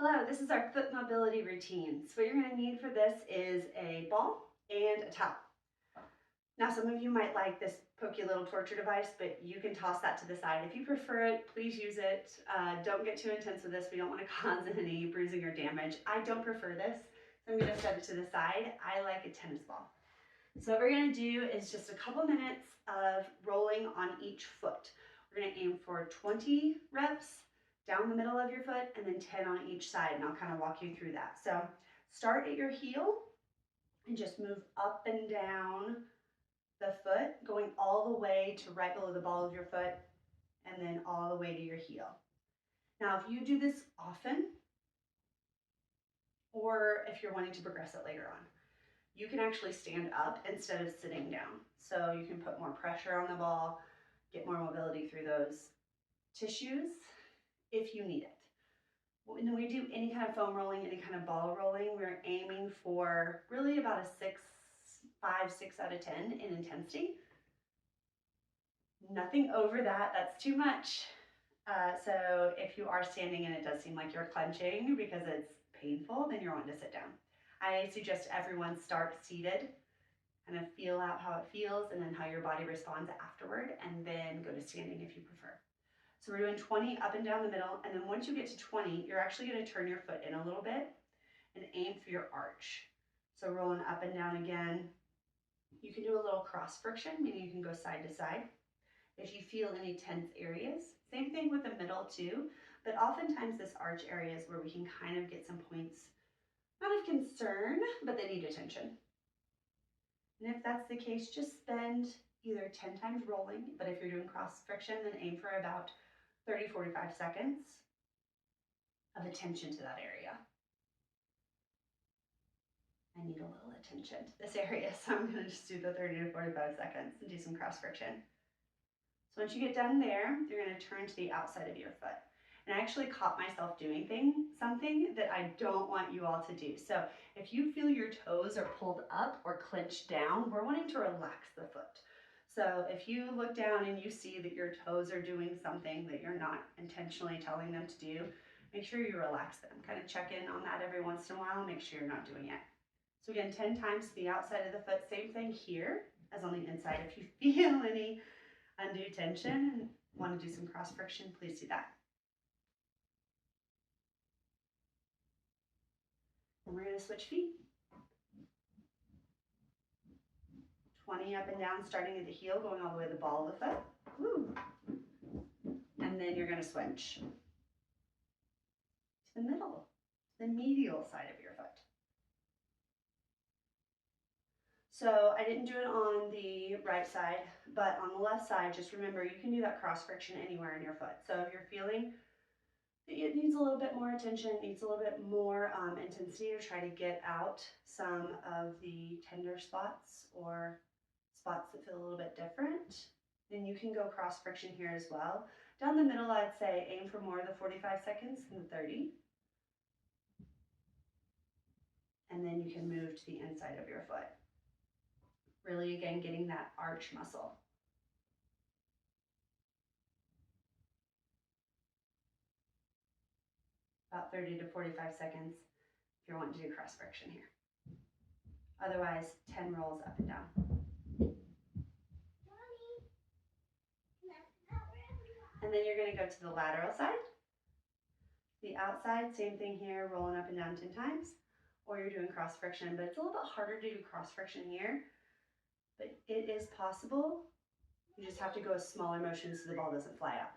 Hello, this is our foot mobility routine. So what you're going to need for this is a ball and a towel. Now some of you might like this pokey little torture device, but you can toss that to the side. If you prefer it, please use it. Don't get too intense with this. We don't want to cause any bruising or damage. I don't prefer this, so I'm going to set it to the side. I like a tennis ball. So what we're going to do is just a couple minutes of rolling on each foot. We're going to aim for 20 reps down the middle of your foot and then 10 on each side, and I'll kind of walk you through that. So start at your heel and just move up and down the foot, going all the way to right below the ball of your foot and then all the way to your heel. Now, if you do this often, or if you're wanting to progress it later on, you can actually stand up instead of sitting down. So you can put more pressure on the ball, get more mobility through those tissues if you need it. When we do any kind of foam rolling, any kind of ball rolling, we're aiming for really about a 5, 6 out of 10 in intensity. Nothing over that, that's too much. So if you are standing and it does seem like you're clenching because it's painful, then you're wanting to sit down. I suggest everyone start seated, kind of feel out how it feels and then how your body responds afterward, and then go to standing if you prefer. So we're doing 20 up and down the middle, and then once you get to 20, you're actually going to turn your foot in a little bit and aim for your arch. So rolling up and down again. You can do a little cross friction, meaning you can go side to side. If you feel any tense areas, same thing with the middle too, but oftentimes this arch area is where we can kind of get some points, not of concern, but they need attention. And if that's the case, just spend either 10 times rolling, but if you're doing cross friction, then aim for about 30, 45 seconds of attention to that area. I need a little attention to this area, so I'm going to just do the 30 to 45 seconds and do some cross friction. So once you get done there, you're going to turn to the outside of your foot. And I actually caught myself doing something that I don't want you all to do. So if you feel your toes are pulled up or clenched down, we're wanting to relax the foot. So if you look down and you see that your toes are doing something that you're not intentionally telling them to do, make sure you relax them. Kind of check in on that every once in a while and make sure you're not doing it. So again, 10 times to the outside of the foot, same thing here as on the inside. If you feel any undue tension and want to do some cross friction, please do that. And we're going to switch feet. 20 up and down, starting at the heel, going all the way to the ball of the foot. Woo. And then you're going to switch to the middle, the medial side of your foot. So I didn't do it on the right side, but on the left side, just remember you can do that cross friction anywhere in your foot. So if you're feeling that it needs a little bit more attention, needs a little bit more intensity to try to get out some of the tender spots or spots that feel a little bit different, then you can go cross friction here as well. Down the middle, I'd say aim for more of the 45 seconds than the 30. And then you can move to the inside of your foot. Really, again, getting that arch muscle. About 30 to 45 seconds if you're wanting to do cross friction here. Otherwise, 10 rolls up and down. And then you're going to go to the lateral side. The outside, same thing here, rolling up and down 10 times. Or you're doing cross friction, but it's a little bit harder to do cross friction here. But it is possible. You just have to go with smaller motions so the ball doesn't fly out.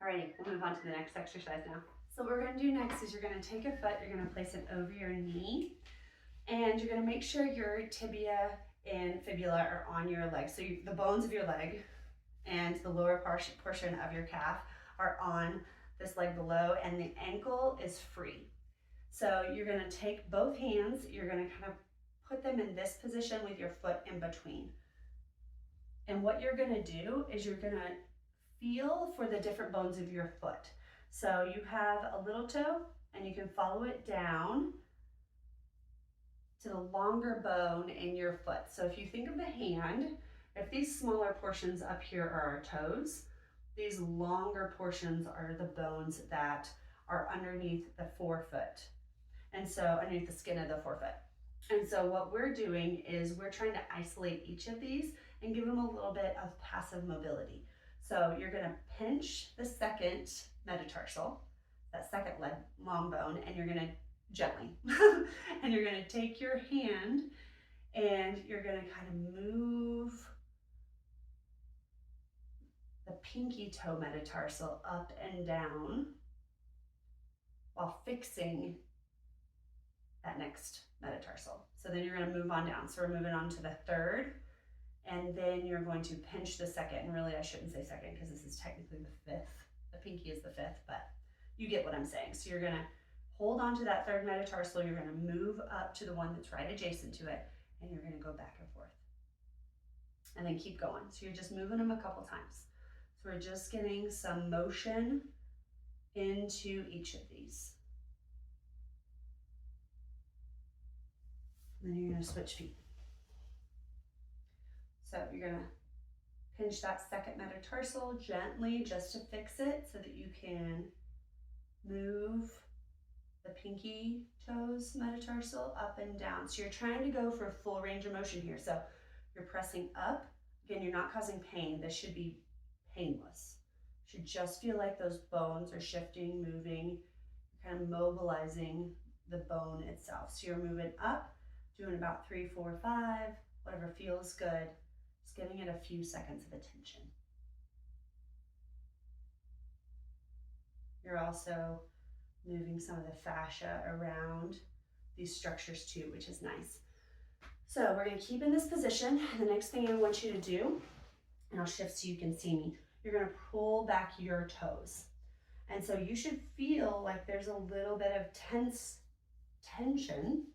Alrighty, we'll move on to the next exercise now. So what we're going to do next is you're going to take a foot, you're going to place it over your knee, and you're going to make sure your tibia and fibula are on your leg. So the bones of your leg and the lower portion of your calf are on this leg below, and the ankle is free. So you're going to take both hands, you're going to kind of put them in this position with your foot in between. And what you're going to do is you're going to feel for the different bones of your foot. So you have a little toe and you can follow it down to the longer bone in your foot. So if you think of the hand, if these smaller portions up here are our toes, These longer portions are the bones that are underneath the forefoot. And so underneath the skin of the forefoot. And so what we're doing is we're trying to isolate each of these and give them a little bit of passive mobility. So you're gonna pinch the second metatarsal, that second long bone, and you're gonna gently, and you're gonna take your hand and you're gonna kind of move the pinky toe metatarsal up and down while fixing that next metatarsal. So then you're going to move on down. So we're moving on to the third, and then you're going to pinch the second. And really, I shouldn't say second because this is technically the fifth. The pinky is the fifth, but you get what I'm saying. So you're going to hold on to that third metatarsal. You're going to move up to the one that's right adjacent to it, and you're going to go back and forth. And then keep going. So you're just moving them a couple times. So we're just getting some motion into each of these. And then you're going to switch feet. So you're going to pinch that second metatarsal gently just to fix it so that you can move the pinky toes metatarsal up and down. So you're trying to go for a full range of motion here. So you're pressing up. Again, you're not causing pain. This should be painless. You should just feel like those bones are shifting, moving, kind of mobilizing the bone itself. So you're moving up, doing about 3, 4, 5, whatever feels good. Just giving it a few seconds of attention. You're also moving some of the fascia around these structures too, which is nice. So we're going to keep in this position. The next thing I want you to do, and I'll shift so you can see me, you're going to pull back your toes. And so you should feel like there's a little bit of tension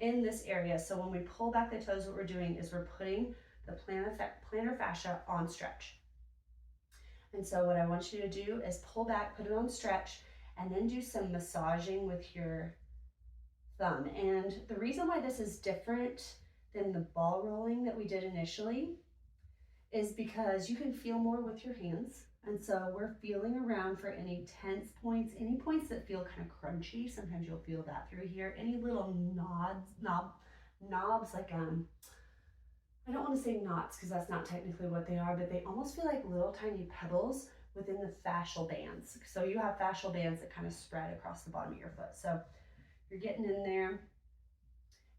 in this area. So when we pull back the toes, what we're doing is we're putting the plantar fascia on stretch. And so what I want you to do is pull back, put it on stretch, and then do some massaging with your thumb. And the reason why this is different than the ball rolling that we did initially is because you can feel more with your hands. And so we're feeling around for any tense points, any points that feel kind of crunchy. Sometimes you'll feel that through here. Any little knobs, like, I don't want to say knots because that's not technically what they are, but they almost feel like little tiny pebbles within the fascial bands. So you have fascial bands that kind of spread across the bottom of your foot. So you're getting in there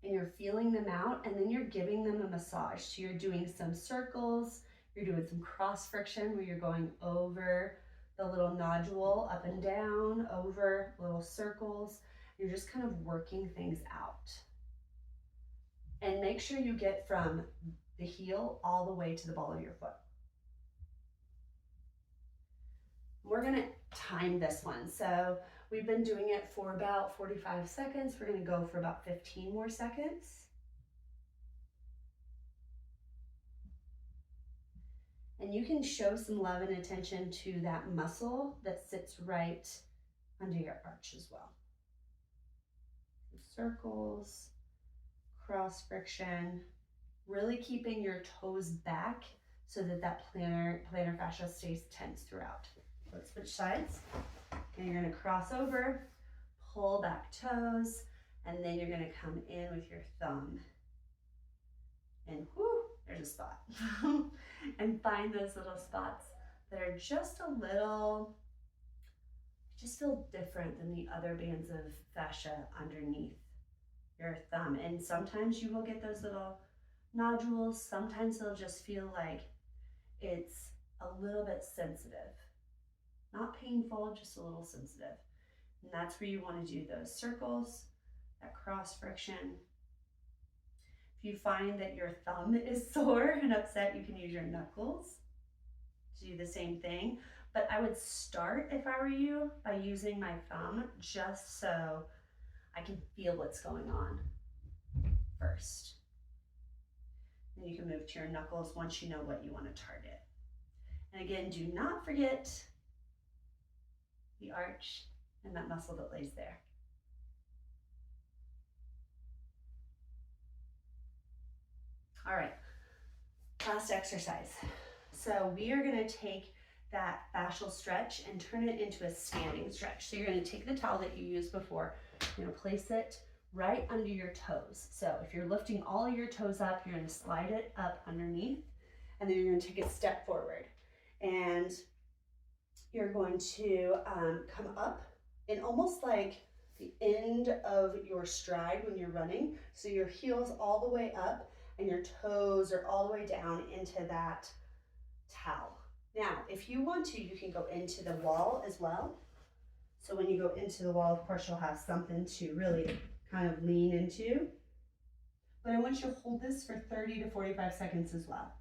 and you're feeling them out, and then you're giving them a massage. So you're doing some circles, you're doing some cross friction where you're going over the little nodule, up and down, over little circles. You're just kind of working things out. And make sure you get from the heel all the way to the ball of your foot. We're going to time this one. So we've been doing it for about 45 seconds. We're going to go for about 15 more seconds. And you can show some love and attention to that muscle that sits right under your arch as well. Circles, cross friction, really keeping your toes back so that that plantar fascia stays tense throughout. Let's switch sides. And you're going to cross over, pull back toes, and then you're going to come in with your thumb. And whoo, there's a spot. And find those little spots that are just a little, just feel different than the other bands of fascia underneath your thumb. And sometimes you will get those little nodules. Sometimes they'll just feel like it's a little bit sensitive. Not painful, just a little sensitive. And that's where you want to do those circles, that cross friction. If you find that your thumb is sore and upset, you can use your knuckles to do the same thing. But I would start, if I were you, by using my thumb just so I can feel what's going on first. Then you can move to your knuckles once you know what you want to target. And again, do not forget the arch and that muscle that lays there. All right, last exercise. So we are going to take that fascial stretch and turn it into a standing stretch. So you're going to take the towel that you used before, you're going to place it right under your toes. So if you're lifting all of your toes up, you're going to slide it up underneath, and then you're going to take a step forward. And you're going to come up in almost like the end of your stride when you're running. So your heels all the way up and your toes are all the way down into that towel. Now, if you want to, you can go into the wall as well. So when you go into the wall, of course, you'll have something to really kind of lean into. But I want you to hold this for 30 to 45 seconds as well.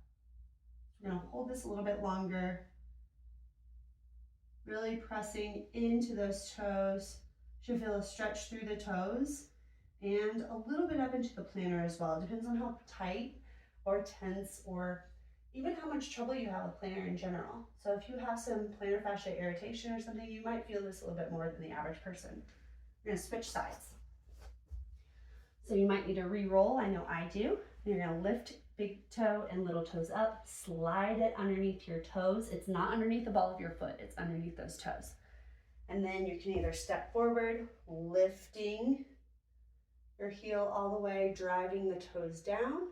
We're going to hold this a little bit longer, really pressing into those toes. You should feel a stretch through the toes and a little bit up into the plantar as well. It depends on how tight or tense or even how much trouble you have with plantar in general. So if you have some plantar fascia irritation or something, you might feel this a little bit more than the average person. We're going to switch sides. So you might need to re-roll, I know I do. You're going to lift big toe and little toes up, slide it underneath your toes. It's not underneath the ball of your foot, it's underneath those toes. And then you can either step forward, lifting your heel all the way, driving the toes down,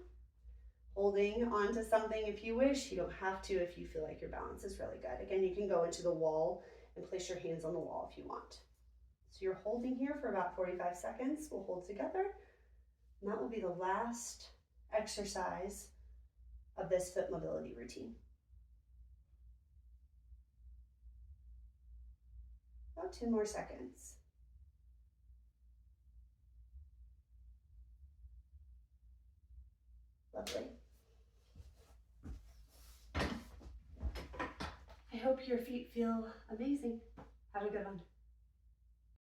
holding onto something if you wish. You don't have to if you feel like your balance is really good. Again, you can go into the wall and place your hands on the wall if you want. So you're holding here for about 45 seconds. We'll hold together. And that will be the last exercise of this foot mobility routine. About 10 more seconds. Lovely. I hope your feet feel amazing. Have a good one.